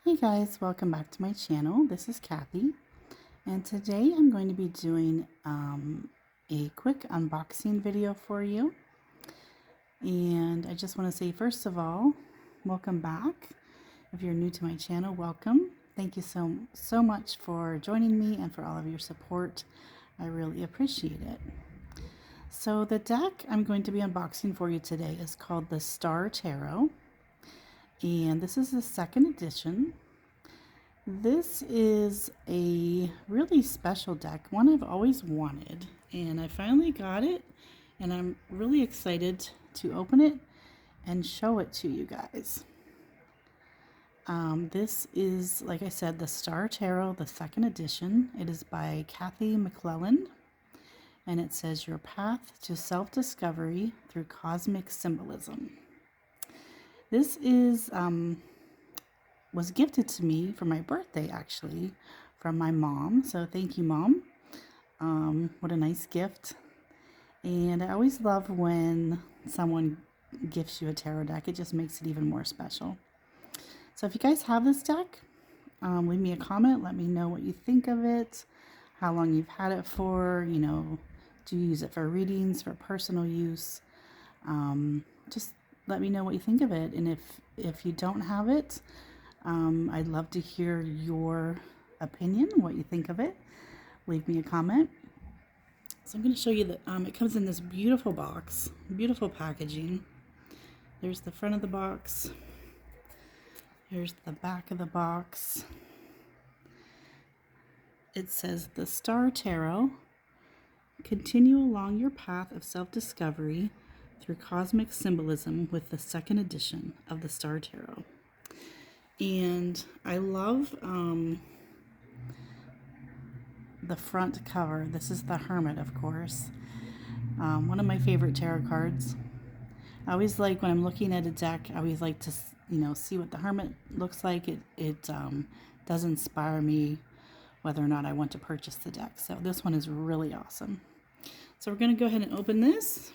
Hey guys, welcome back to my channel. This is Kathy, and today I'm going to be doing a quick unboxing video for you. And I just want to say, first of all, welcome back. If you're new to my channel, welcome. Thank you so much for joining me and for all of your support. I really appreciate it. So the deck I'm going to be unboxing for you today is called the Star Tarot, and this is the second edition. This is a really special deck, one I've always wanted, and I finally got it, and I'm really excited to open it and show it to you guys. This is, like I said, the Star Tarot, the second edition. It is by Kathy McClelland, and it says Your Path to Self-Discovery Through Cosmic Symbolism. This is was gifted to me for my birthday, actually, from my mom. So thank you, Mom. What a nice gift. And I always love when someone gifts you a tarot deck. It just makes it even more special. So if you guys have this deck, leave me a comment. Let me know what you think of it, how long you've had it for, do you use it for readings, for personal use? Just let me know what you think of it. And if you don't have it, I'd love to hear your opinion, what you think of it. Leave me a comment. So I'm going to show you that it comes in this beautiful box, beautiful packaging. There's the front of the box. Here's the back of the box. It says the Star Tarot. Continue along your path of self-discovery through cosmic symbolism with the second edition of the Star Tarot. And I love the front cover. This is the Hermit, of course. One of my favorite tarot cards. I always like, when I'm looking at a deck, I always like to, see what the Hermit looks like. It does inspire me whether or not I want to purchase the deck. So this one is really awesome. So we're going to go ahead and open this.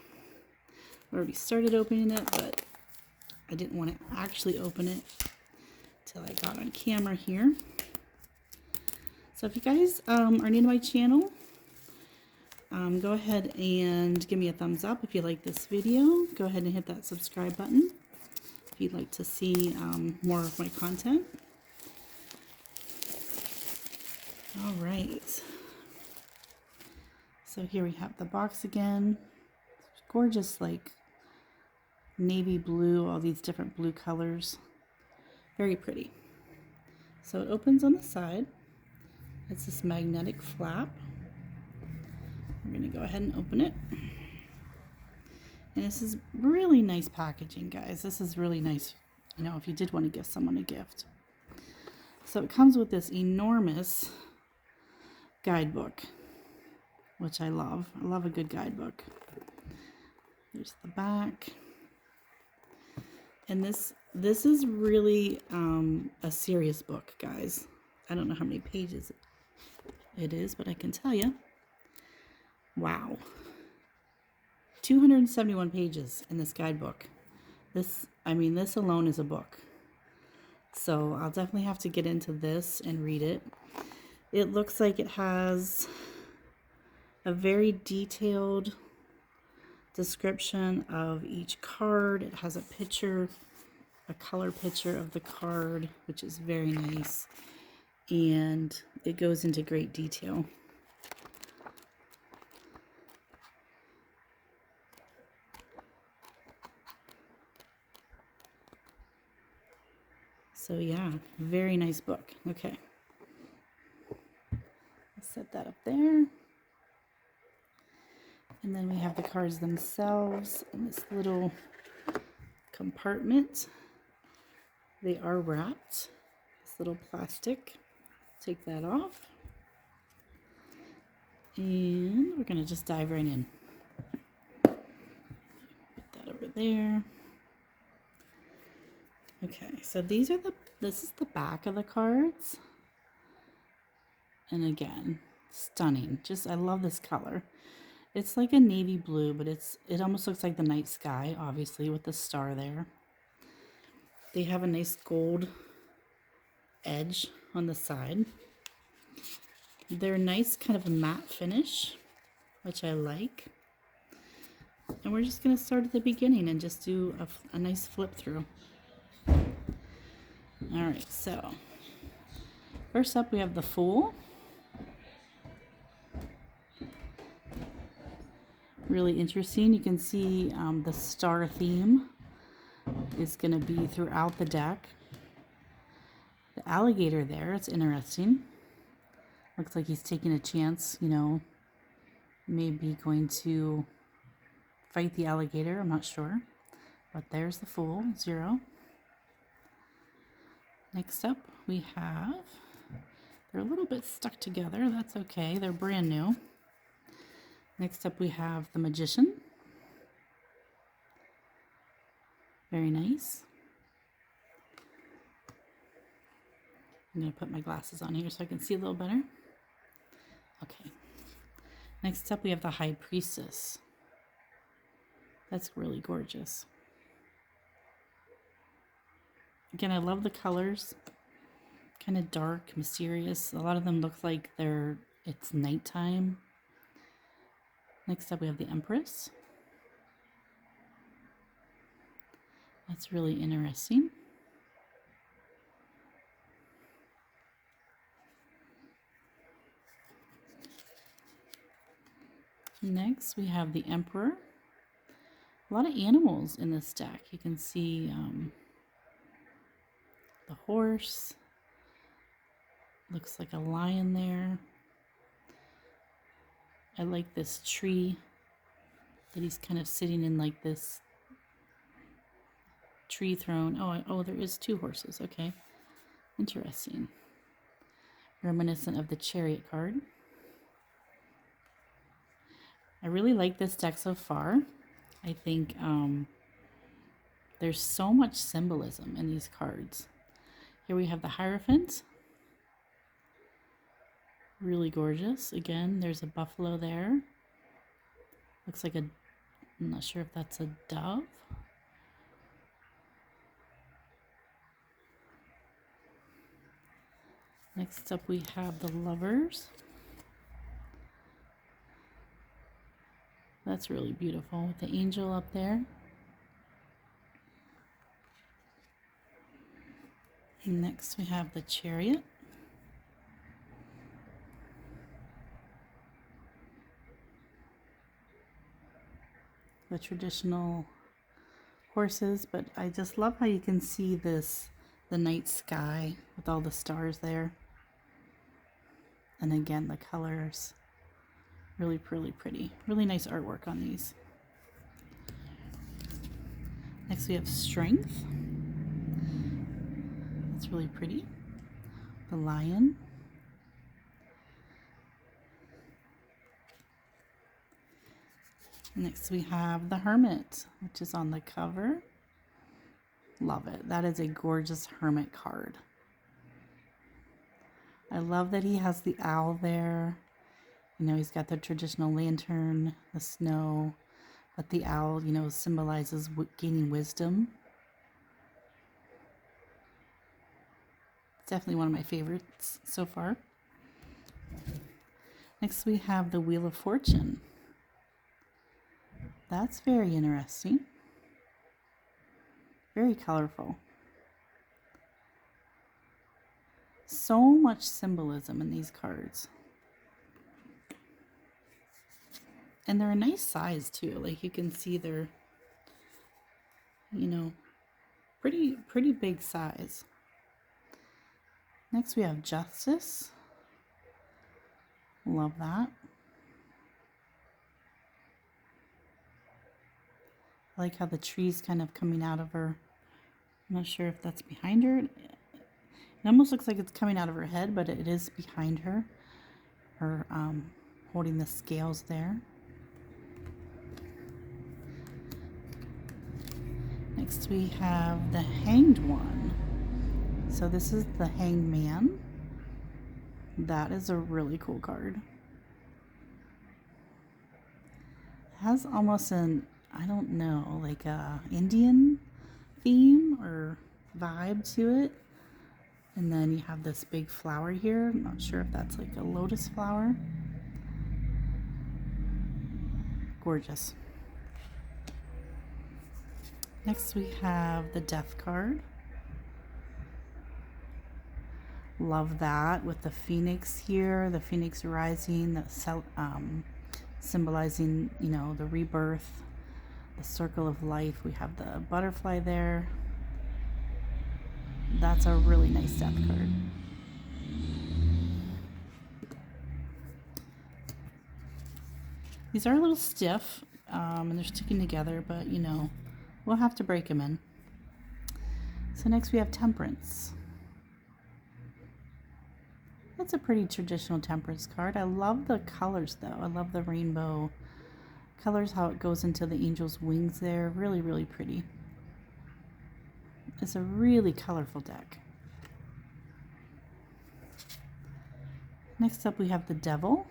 I already started opening it, but I didn't want to actually open it till I got on camera here. So if you guys are new to my channel, go ahead and give me a thumbs up if you like this video. Go ahead and hit that subscribe button if you'd like to see more of my content. All right. So here we have the box again. It's gorgeous, like navy blue, all these different blue colors. Very pretty. So it opens on the side. It's this magnetic flap. We're going to go ahead and open it. And this is really nice packaging, guys. This is really nice, if you did want to give someone a gift. So it comes with this enormous guidebook, which I love. I love a good guidebook. There's the back. And this is really a serious book, guys. I don't know how many pages it is, but I can tell you. Wow. 271 pages in this guidebook. This alone is a book. So I'll definitely have to get into this and read it. It looks like it has a very detailed description of each card. It has a picture, a color picture of the card, which is very nice, and it goes into great detail. So yeah, very nice book. Okay, I'll set that up there. And then we have the cards themselves in this little compartment. They are wrapped. This little plastic. Take that off. And we're going to just dive right in. Put that over there. Okay, so this is the back of the cards. And again, stunning. I love this color. It's like a navy blue, but it almost looks like the night sky, obviously, with the star there. They have a nice gold edge on the side. They're nice, kind of a matte finish, which I like. And we're just going to start at the beginning and just do a nice flip through. All right, so first up we have the Fool. Really interesting. You can see the star theme is going to be throughout the deck. The alligator there, it's interesting. Looks like he's taking a chance, you know, maybe going to fight the alligator. I'm not sure. But there's the Fool, 0. Next up we have, they're a little bit stuck together. That's okay. They're brand new. Next up we have the Magician. Very nice. I'm going to put my glasses on here so I can see a little better. Okay. Next up we have the High Priestess. That's really gorgeous. Again, I love the colors. Kind of dark, mysterious. A lot of them look like it's nighttime. Next up we have the Empress. That's really interesting. Next we have the Emperor. A lot of animals in this deck. You can see the horse. Looks like a lion there. I like this tree that he's kind of sitting in, like this tree throne. Oh, there is 2 horses. Okay, interesting. Reminiscent of the Chariot card. I really like this deck so far. I think there's so much symbolism in these cards. Here we have the Hierophant. Really gorgeous. Again, there's a buffalo there. Looks like I'm not sure if that's a dove. Next up we have the Lovers. That's really beautiful with the angel up there. And next we have the Chariot. The traditional horses, but I just love how you can see the night sky with all the stars there. And again, the colors, really, really pretty. Really nice artwork on these. Next we have Strength. That's really pretty. The Lion. Next we have the Hermit, which is on the cover. Love it. That is a gorgeous Hermit card. I love that he has the owl there. You know, he's got the traditional lantern, the snow, but the owl, you know, symbolizes gaining wisdom. It's definitely one of my favorites so far. Next we have the Wheel of Fortune. That's very interesting. Very colorful. So much symbolism in these cards. And they're a nice size too. Like you can see they're, you know, pretty big size. Next we have Justice. Love that. I like how the tree's kind of coming out of her. I'm not sure if that's behind her. It almost looks like it's coming out of her head, but it is behind her. Her holding the scales there. Next we have the Hanged One. So this is the Hanged Man. That is a really cool card. It has almost an, I don't know, like a Indian theme or vibe to it. And then you have this big flower here. I'm not sure if that's like a lotus flower. Gorgeous. Next we have the Death card. Love that with the phoenix here, the phoenix rising, symbolizing, you know, the rebirth, the circle of life. We have the butterfly there. That's a really nice Death card. These are a little stiff and they're sticking together, but you know, we'll have to break them in. So next we have Temperance. That's a pretty traditional Temperance card. I love the colors though. I love the rainbow colors, how it goes into the angel's wings there. Really, really pretty. It's a really colorful deck. Next up we have the Devil.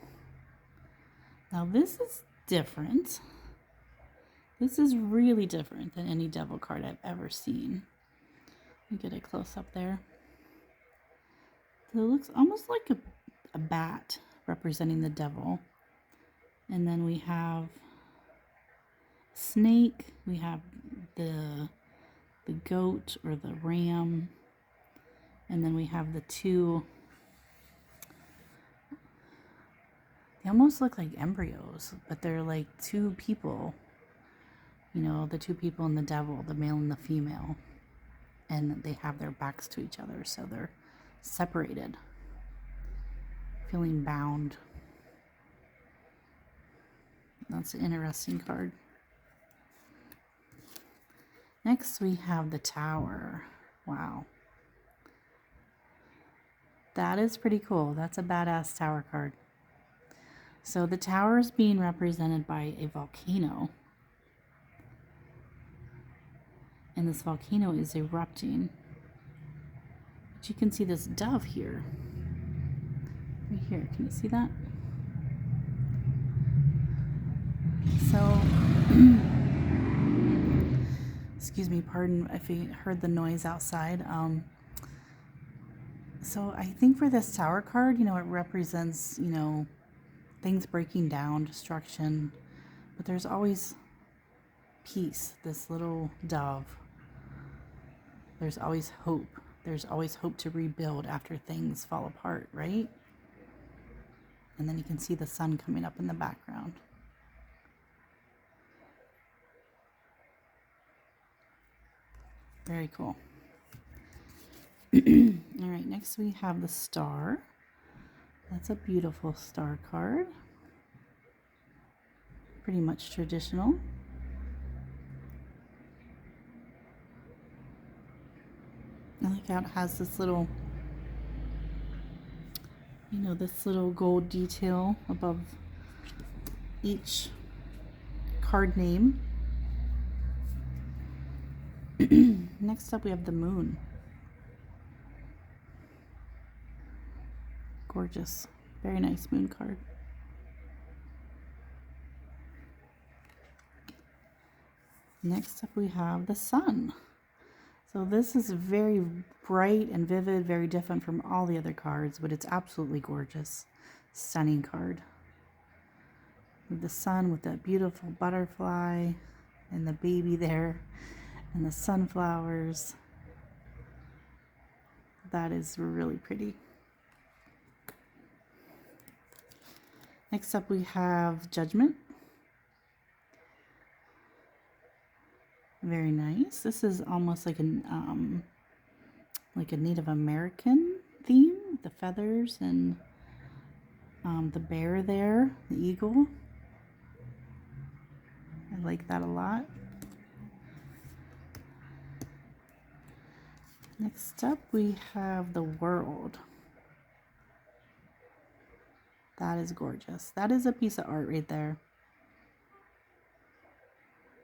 Now this is different. This is really different than any Devil card I've ever seen. Let me get a close up there. So it looks almost like a bat representing the devil. And then we have snake, we have the goat or the ram, and then we have the two, they almost look like embryos, but they're like two people, you know, the two people and the devil, the male and the female, and they have their backs to each other, so they're separated, feeling bound. That's an interesting card. Next we have the Tower. Wow. That is pretty cool. That's a badass Tower card. So the Tower is being represented by a volcano. And this volcano is erupting. But you can see this dove here. Right here. Can you see that? So, excuse me, pardon if you heard the noise outside. So I think for this Tower card, you know, it represents, you know, things breaking down, destruction, but there's always peace, this little dove. There's always hope. There's always hope to rebuild after things fall apart, right? And then you can see the sun coming up in the background. Very cool. All right, next we have the Star. That's a beautiful star card. Pretty much traditional. I like how it has this little, you know, this little gold detail above each card name. Next up we have the Moon. Gorgeous. Very nice moon card. Next up we have the Sun. So this is very bright and vivid, very different from all the other cards, but it's absolutely gorgeous. Stunning card. With the sun with that beautiful butterfly and the baby there and the sunflowers. That is really pretty. Next up we have Judgment. Very nice. This is almost like a Native American theme, the feathers and the bear there, the eagle. I like that a lot. Next up we have the World. That is gorgeous. That is a piece of art right there.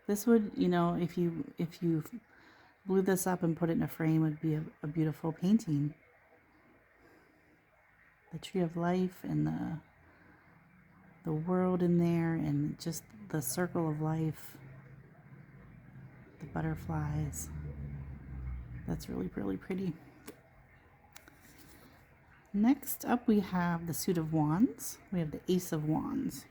This would, you know, if you blew this up and put it in a frame, would be a beautiful painting. The tree of life and the world in there, and just the circle of life, the butterflies. That's really, really pretty. Next up, we have the Suit of Wands. We have the Ace of Wands.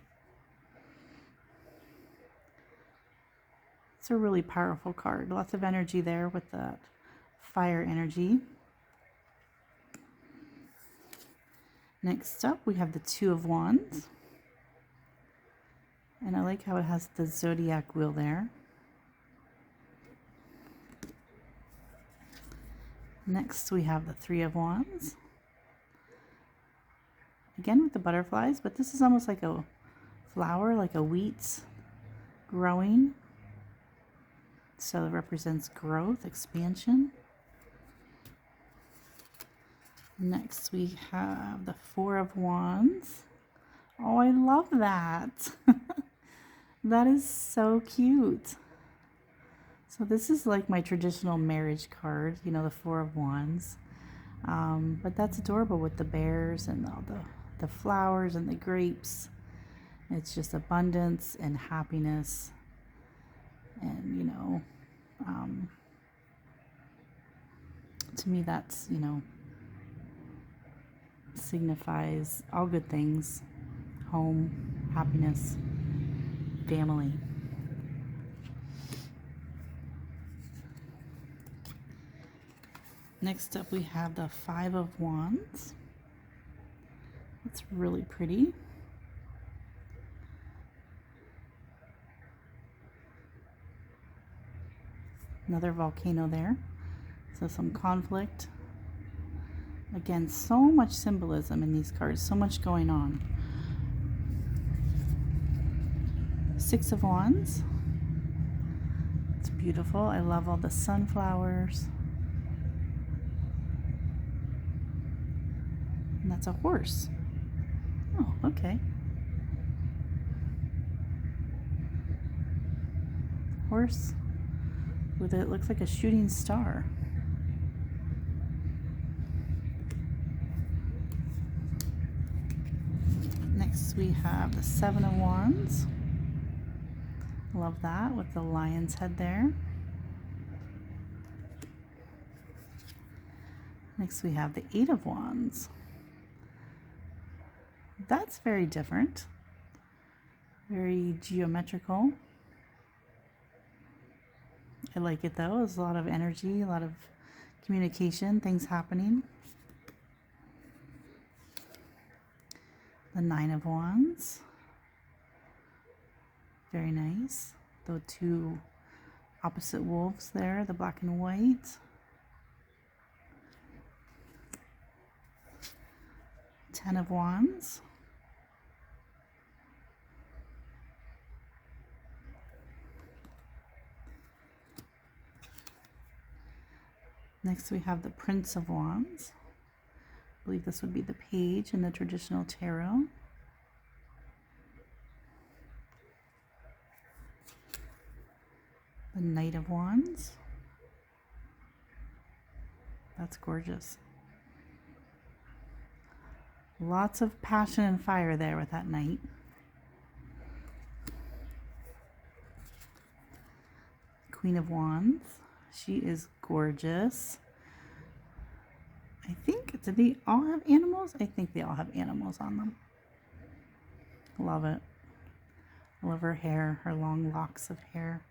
It's a really powerful card. Lots of energy there with the fire energy. Next up, we have the Two of Wands. And I like how it has the zodiac wheel there. Next, we have the Three of Wands. Again with the butterflies, but this is almost like a flower, like a wheat growing. So it represents growth, expansion. Next, we have the Four of Wands. Oh, I love that. That is so cute. So this is like my traditional marriage card, you know, the Four of Wands. But that's adorable with the bears and all the flowers and the grapes. It's just abundance and happiness. And, you know, to me that's, you know, signifies all good things. Home, happiness, family. Next up, we have the Five of Wands. It's really pretty. Another volcano there. So some conflict. Again, so much symbolism in these cards, so much going on. Six of Wands. It's beautiful. I love all the sunflowers. And that's a horse. Oh, okay. Horse with it looks like a shooting star. Next we have the Seven of Wands. Love that with the lion's head there. Next we have the Eight of Wands. That's very different. Very geometrical. I like it though. There's a lot of energy, a lot of communication, things happening. The Nine of Wands. Very nice. The two opposite wolves there, the black and white. Ten of Wands. Next we have the Prince of Wands. I believe this would be the page in the traditional tarot. The Knight of Wands. That's gorgeous. Lots of passion and fire there with that knight. Queen of Wands. She is gorgeous. I think, do they all have animals? I think they all have animals on them. Love it. I love her hair, her long locks of hair.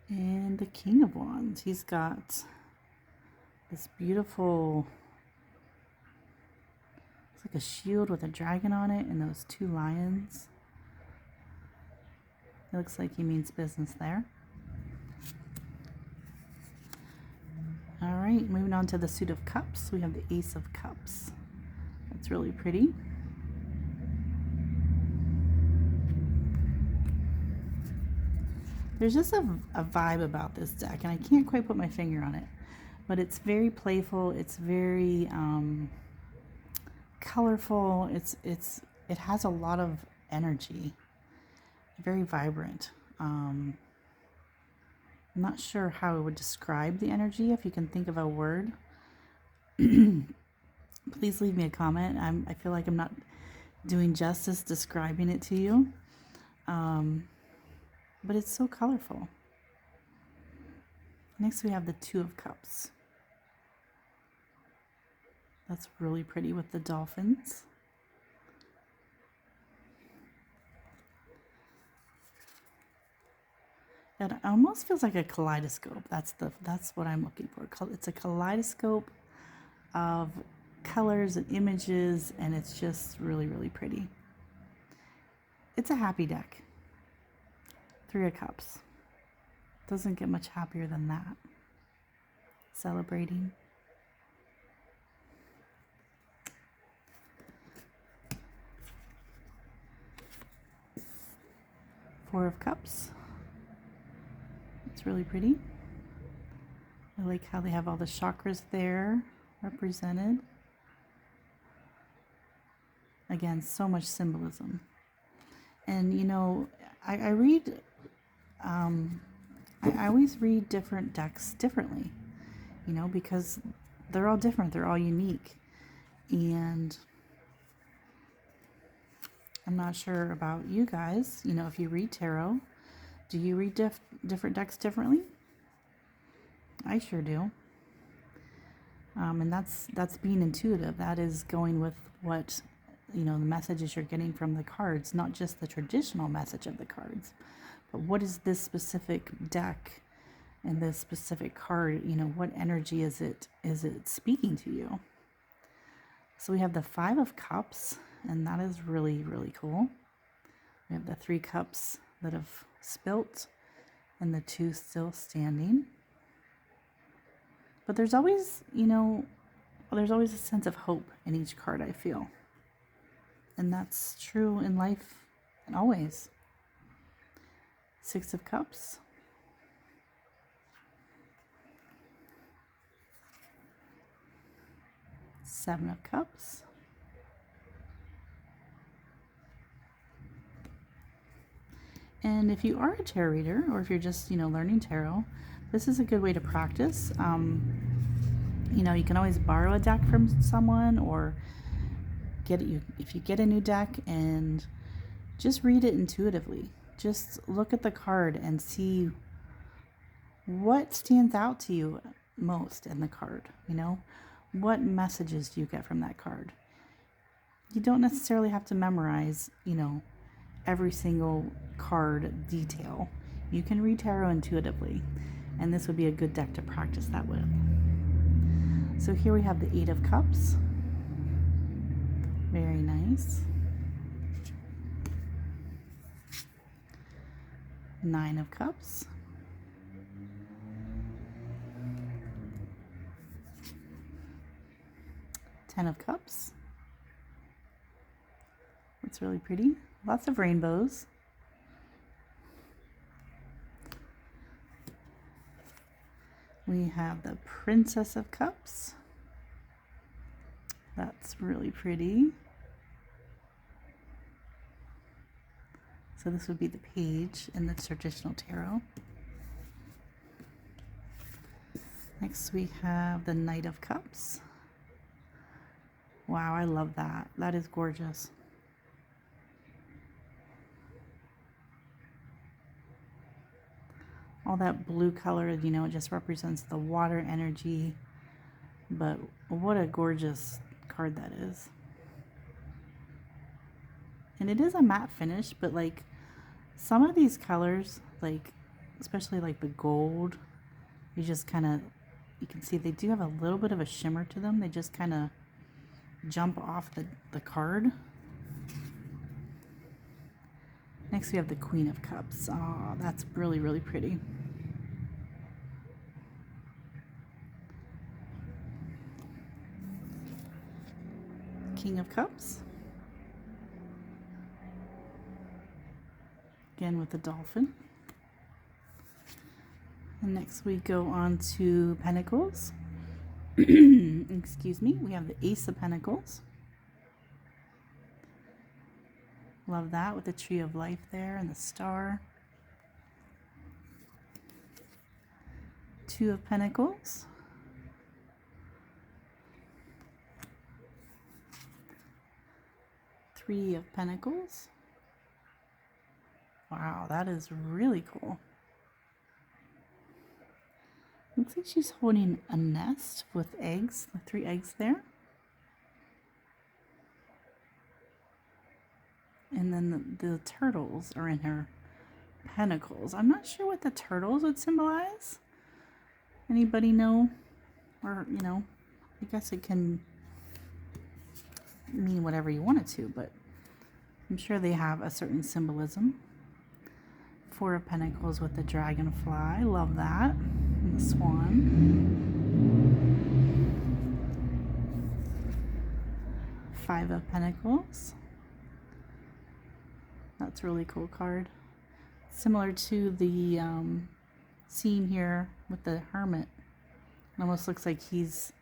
And the King of Wands. He's got this beautiful, it's like a shield with a dragon on it and those two lions. It looks like he means business there. All right, moving on to the Suit of Cups. We have the Ace of Cups. That's really pretty. There's just a vibe about this deck, and I can't quite put my finger on it, but it's very playful. It's very colorful. It has a lot of energy. Very vibrant. I'm not sure how I would describe the energy. If you can think of a word, please leave me a comment. I feel like I'm not doing justice describing it to you. But it's so colorful. Next we have the Two of Cups. That's really pretty with the dolphins. It almost feels like a kaleidoscope. That's what I'm looking for. It's a kaleidoscope of colors and images, and it's just really, really pretty. It's a happy deck. Three of Cups. Doesn't get much happier than that. Celebrating. Four of Cups. It's really pretty. I like how they have all the chakras there represented. Again, so much symbolism. And you know, I read, I always read different decks differently, you know, because they're all different, they're all unique. And I'm not sure about you guys, you know, if you read tarot, do you read different decks differently? I sure do. And that's being intuitive. That is going with what, you know, the messages you're getting from the cards, not just the traditional message of the cards, but what is this specific deck and this specific card, you know, what energy is it speaking to you? So we have the Five of Cups, and that is really, really cool. We have the Three Cups that have spilt and the two still standing. But there's always, you know, there's always a sense of hope in each card, I feel. And that's true in life and always. Six of Cups. Seven of Cups. And if you are a tarot reader, or if you're just, you know, learning tarot, this is a good way to practice. You know, you can always borrow a deck from someone, or if you get a new deck, and just read it intuitively. Just look at the card and see what stands out to you most in the card. You know, what messages do you get from that card? You don't necessarily have to memorize, you know, every single card detail. You can read tarot intuitively, and this would be a good deck to practice that with. So here we have the Eight of Cups. Very nice. Nine of Cups. Ten of Cups. That's really pretty. Lots of rainbows. We have the Princess of Cups. That's really pretty. So this would be the page in the traditional tarot. Next we have the Knight of Cups. Wow, I love that. That is gorgeous. All that blue color, you know, it just represents the water energy. But what a gorgeous card that is. And it is a matte finish, but like some of these colors, like especially like the gold, you just kind of, you can see they do have a little bit of a shimmer to them. They just kind of jump off the card. Next we have the Queen of Cups. Oh, that's really, really pretty. King of Cups. Again with the dolphin. And next we go on to Pentacles. Excuse me. We have the Ace of Pentacles. Love that with the Tree of Life there and the star. Two of Pentacles. Three of Pentacles. Wow, that is really cool. Looks like she's holding a nest with eggs, the 3 eggs there. And then the turtles are in her pentacles. I'm not sure what the turtles would symbolize. Anybody know? Or, you know, I guess it can mean whatever you want it to, but I'm sure they have a certain symbolism. 4 of Pentacles with the dragonfly. Love that. And the swan. 5 of Pentacles. That's a really cool card. Similar to the scene here with the hermit. It almost looks like he's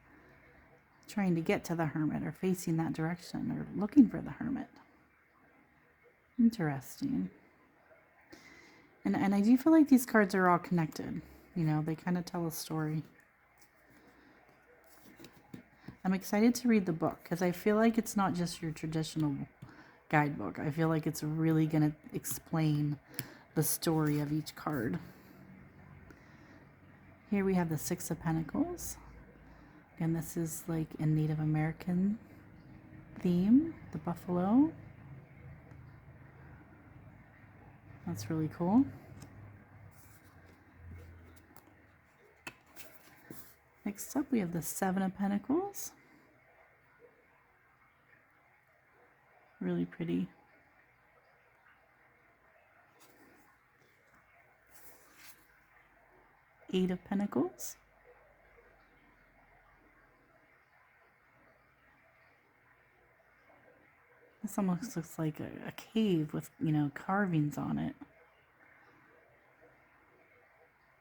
trying to get to the hermit or facing that direction or looking for the hermit. Interesting. And I do feel like these cards are all connected. You know, they kind of tell a story. I'm excited to read the book because I feel like it's not just your traditional guidebook. I feel like it's really going to explain the story of each card. Here we have the 6 of Pentacles. Again, this is like a Native American theme, the buffalo. That's really cool. Next up, we have the 7 of Pentacles. Really pretty. 8 of Pentacles. This almost looks like a cave with, you know, carvings on it.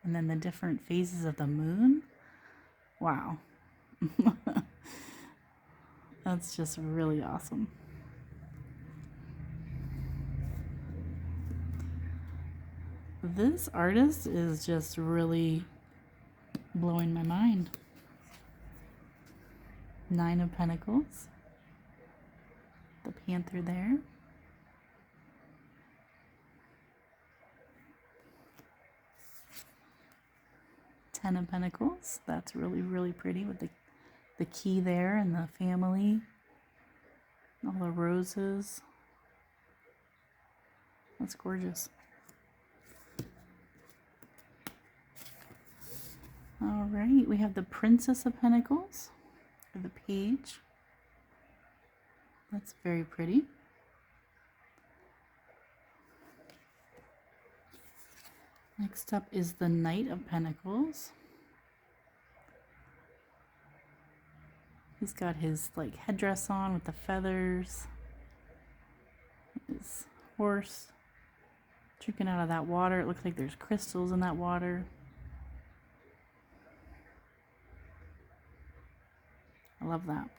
And then the different phases of the moon. Wow. That's just really awesome. This artist is just really blowing my mind. 9 of Pentacles. The panther there. Ten of Pentacles. That's really, really pretty with the key there and the family. All the roses. That's gorgeous. All right, we have the Princess of Pentacles, or the page. That's very pretty. Next up is the Knight of Pentacles. He's got his like headdress on with the feathers. His horse drinking out of that water. It looks like there's crystals in that water. I love that.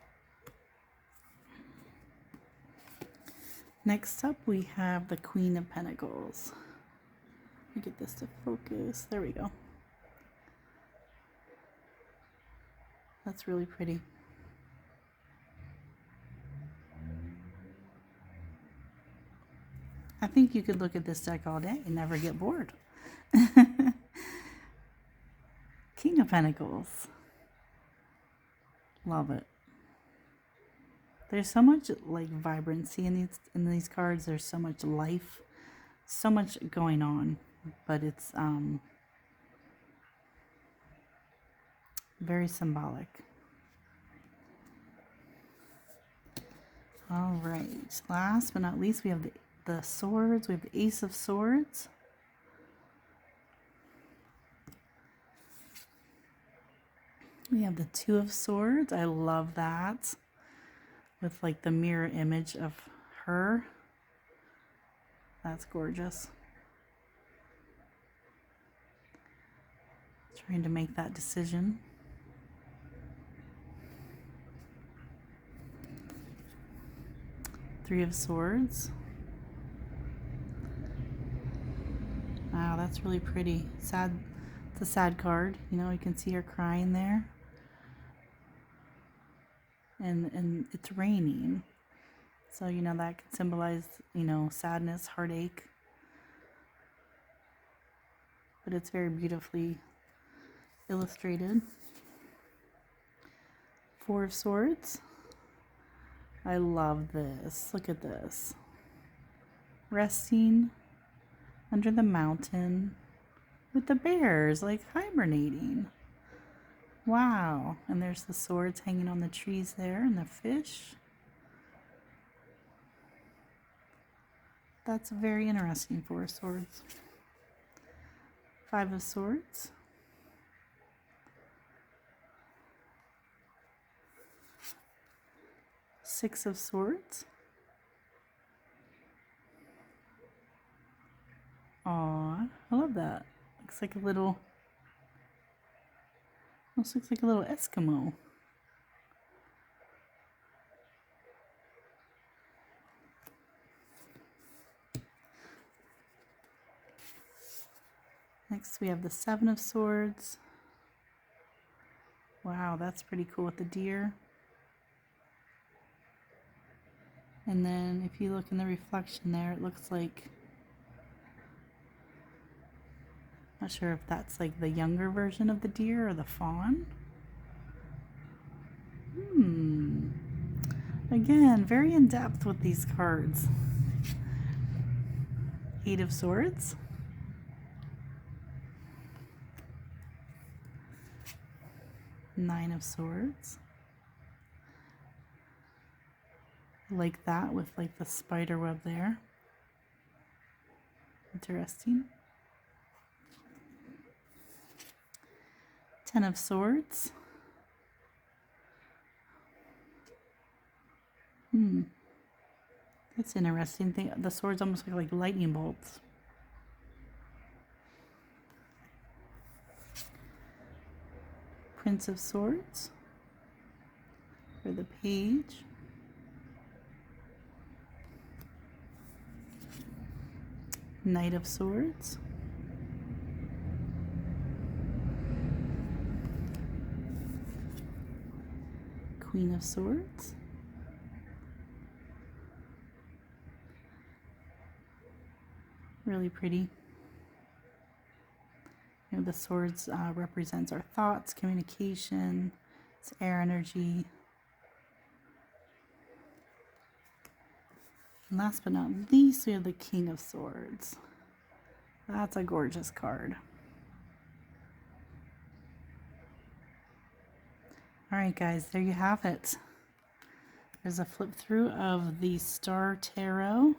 Next up, we have the Queen of Pentacles. Let me get this to focus. There we go. That's really pretty. I think you could look at this deck all day and never get bored. King of Pentacles. Love it. There's so much like vibrancy in these cards. There's so much life, so much going on, but it's very symbolic. All right. Last but not least, we have the swords. We have the Ace of Swords. We have the 2 of Swords. I love that. With like the mirror image of her. That's gorgeous. Trying to make that decision. Three of Swords. Wow, that's really pretty. Sad. It's a sad card. You know, you can see her crying there. And it's raining. So, you know, that can symbolize, you know, sadness, heartache. But it's very beautifully illustrated. Four of Swords. I love this. Look at this. Resting under the mountain with the bears, like hibernating. Wow. And there's the swords hanging on the trees there and the fish. That's very interesting. Four of Swords. Five of Swords. Six of Swords. Aw, I love that. Looks like a little, almost looks like a little Eskimo. Next we have the Seven of Swords. Wow, that's pretty cool with the deer. And then if you look in the reflection there, it looks like, not sure if that's like the younger version of the deer or the fawn. Again, very in depth with these cards. Eight of Swords. Nine of Swords. Like that with like the spider web there. Interesting. Ten of Swords. That's interesting. The swords almost look like lightning bolts. Prince of Swords for the page. Knight of Swords. Queen of Swords. Really pretty. You know, the swords represents our thoughts, communication, it's air energy. And last but not least, we have the King of Swords. That's a gorgeous card. All right, guys, there you have it. There's a flip through of the Star Tarot.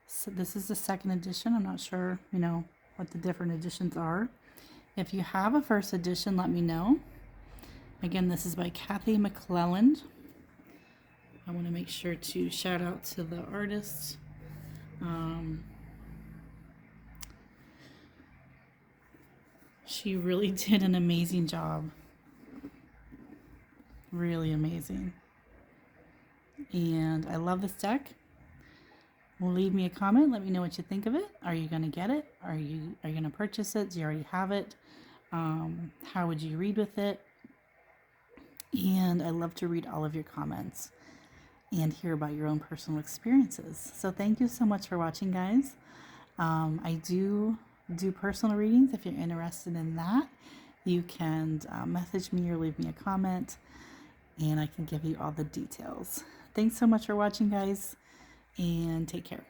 So this is the second edition. I'm not sure, you know, what the different editions are. If you have a first edition, let me know. Again, this is by Kathy McClelland. I want to make sure to shout out to the artists. She really did an amazing job. Really amazing. And I love this deck. Leave me a comment. Let me know what you think of it. Are you going to get it? Are you going to purchase it? Do you already have it? How would you read with it? And I love to read all of your comments and hear about your own personal experiences. So thank you so much for watching, guys. I do personal readings. If you're interested in that, you can message me or leave me a comment and I can give you all the details. Thanks so much for watching, guys, and take care.